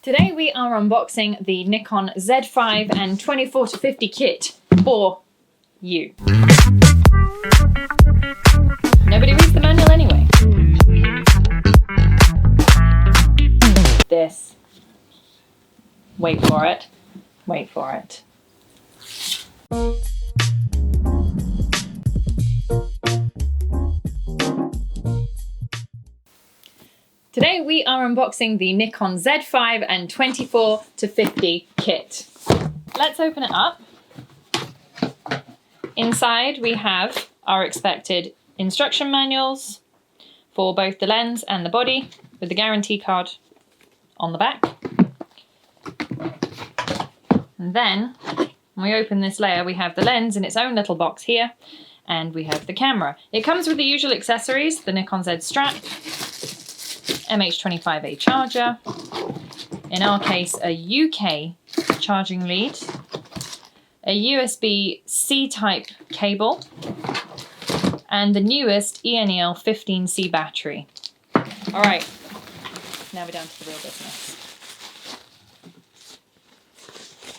Today we are unboxing the Nikon Z5 and 24-50 kit for you. Nobody reads the manual anyway. This. Wait for it. Wait for it. Today we are unboxing the Nikon Z5 and 24-50 kit. Let's open it up. Inside we have our expected instruction manuals for both the lens and the body with the guarantee card on the back. And then when we open this layer we have the lens in its own little box here and we have the camera. It comes with the usual accessories, the Nikon Z strap, MH25A charger, in our case a UK charging lead, a USB C-type cable, and the newest ENEL 15C battery. All right, now we're down to the real business.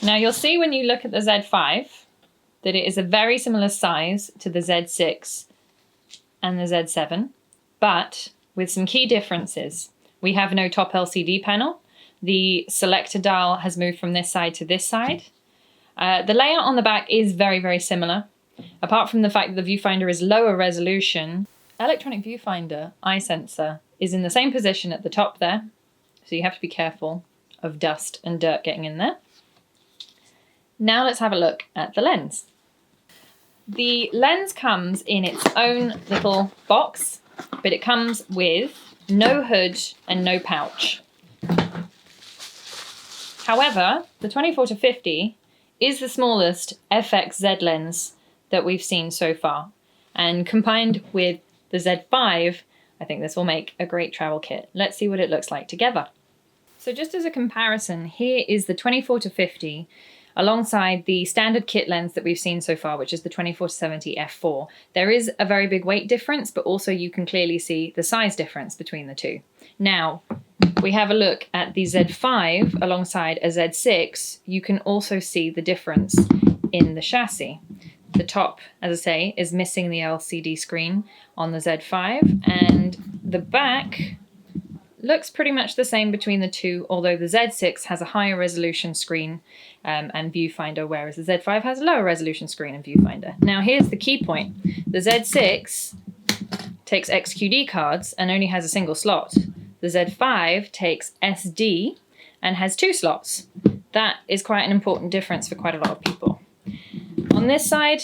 Now you'll see when you look at the Z5 that it is a very similar size to the Z6 and the Z7, but with some key differences. We have no top LCD panel. The selector dial has moved from this side to this side. The layout on the back is very, very similar. Apart from the fact that the viewfinder is lower resolution, electronic viewfinder eye sensor is in the same position at the top there. So you have to be careful of dust and dirt getting in there. Now let's have a look at the lens. The lens comes in its own little box, but it comes with no hood and no pouch. However, the 24-50 is the smallest FX-Z lens that we've seen so far. And combined with the Z5, I think this will make a great travel kit. Let's see what it looks like together. So just as a comparison, here is the 24-50 alongside the standard kit lens that we've seen so far, which is the 24-70 f4. There is a very big weight difference, but also you can clearly see the size difference between the two. Now, we have a look at the Z5 alongside a Z6, you can also see the difference in the chassis. The top, as I say, is missing the LCD screen on the Z5, and the back looks pretty much the same between the two, although the Z6 has a higher resolution screen and viewfinder, whereas the Z5 has a lower resolution screen and viewfinder. Now here's the key point. The Z6 takes XQD cards and only has a single slot. The Z5 takes SD and has two slots. That is quite an important difference for quite a lot of people. On this side,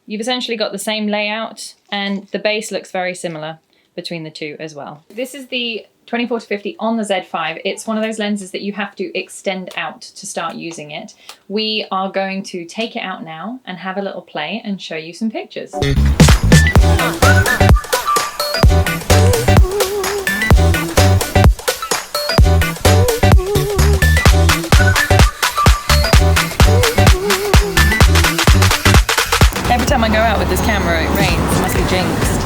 you've essentially got the same layout and the base looks very similar between the two as well. This is the 24-50 on the Z5. It's one of those lenses that you have to extend out to start using it. We are going to take it out now and have a little play and show you some pictures. Every time I go out with this camera, it rains. It must be jinxed.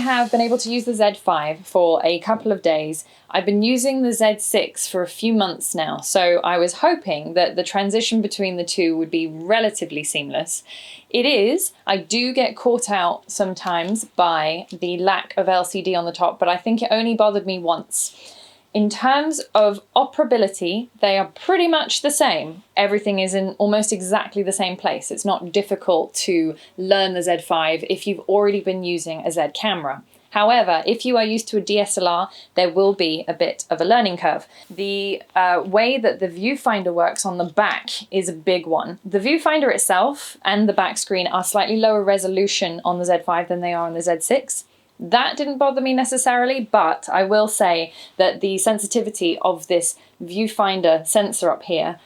I've been able to use the Z5 for a couple of days. I've been using the Z6 for a few months now, so I was hoping that the transition between the two would be relatively seamless. It is. I do get caught out sometimes by the lack of LCD on the top, but I think it only bothered me once. In terms of operability, they are pretty much the same. Everything is in almost exactly the same place. It's not difficult to learn the Z5 if you've already been using a Z camera. However, if you are used to a DSLR, there will be a bit of a learning curve. The way that the viewfinder works on the back is a big one. The viewfinder itself and the back screen are slightly lower resolution on the Z5 than they are on the Z6. That didn't bother me necessarily, but I will say that the sensitivity of this viewfinder sensor up here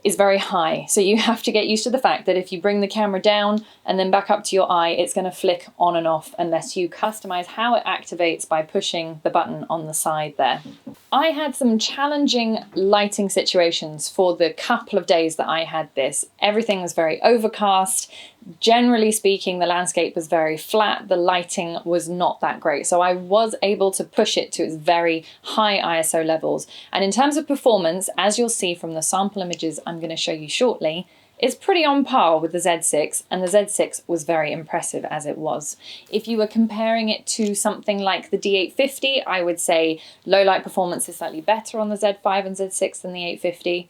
is very high. So you have to get used to the fact that if you bring the camera down and then back up to your eye, it's going to flick on and off unless you customize how it activates by pushing the button on the side there. I had some challenging lighting situations for the couple of days that I had this. Everything was very overcast. Generally speaking, the landscape was very flat. The lighting was not that great. So I was able to push it to its very high ISO levels. And in terms of performance, as you'll see from the sample images I'm going to show you shortly, it's pretty on par with the Z6, and the Z6 was very impressive as it was. If you were comparing it to something like the D850, I would say low light performance is slightly better on the Z5 and Z6 than the 850.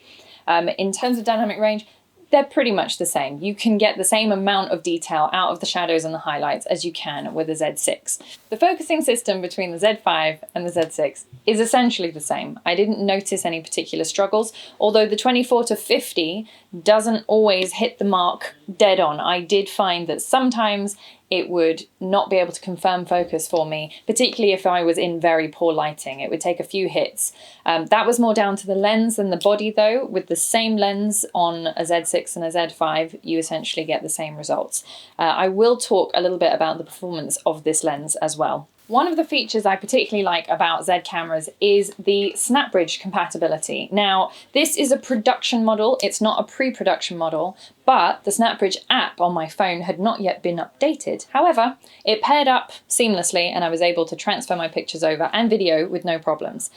In terms of dynamic range, they're pretty much the same. You can get the same amount of detail out of the shadows and the highlights as you can with the Z6. The focusing system between the Z5 and the Z6 is essentially the same. I didn't notice any particular struggles, although the 24-50 doesn't always hit the mark dead on. I did find that sometimes it would not be able to confirm focus for me, particularly if I was in very poor lighting. It would take a few hits. That was more down to the lens than the body though. With the same lens on a Z6 and a Z5, you essentially get the same results. I will talk a little bit about the performance of this lens as well. One of the features I particularly like about Z cameras is the Snapbridge compatibility. Now, this is a production model, it's not a pre-production model, but the Snapbridge app on my phone had not yet been updated. However, it paired up seamlessly and I was able to transfer my pictures over and video with no problems.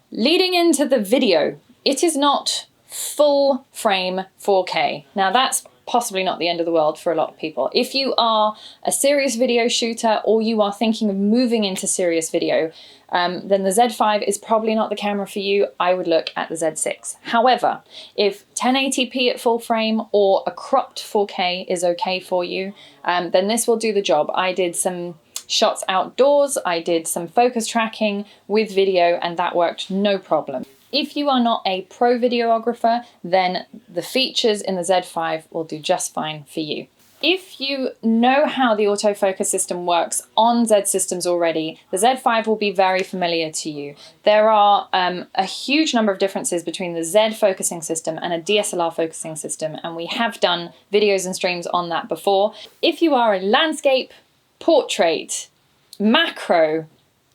Leading into the video, it is not full frame 4K. Now that's possibly not the end of the world for a lot of people. If you are a serious video shooter or you are thinking of moving into serious video, then the Z5 is probably not the camera for you. I would look at the Z6. However, if 1080p at full frame or a cropped 4K is okay for you, then this will do the job. I did some shots outdoors, I did some focus tracking with video, and that worked no problem. If you are not a pro videographer, then the features in the Z5 will do just fine for you. If you know how the autofocus system works on Z systems already, the Z5 will be very familiar to you. There are a huge number of differences between the Z focusing system and a DSLR focusing system, and we have done videos and streams on that before. If you are a landscape, portrait, macro,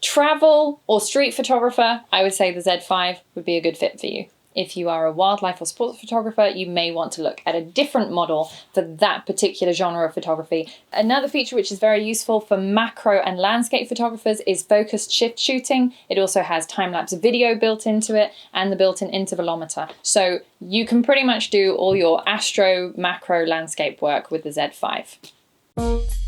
travel or street photographer, I would say the Z5 would be a good fit for you. If you are a wildlife or sports photographer, you may want to look at a different model for that particular genre of photography. Another feature which is very useful for macro and landscape photographers is focused shift shooting. It also has time-lapse video built into it and the built-in intervalometer. So you can pretty much do all your astro, macro, landscape work with the Z5.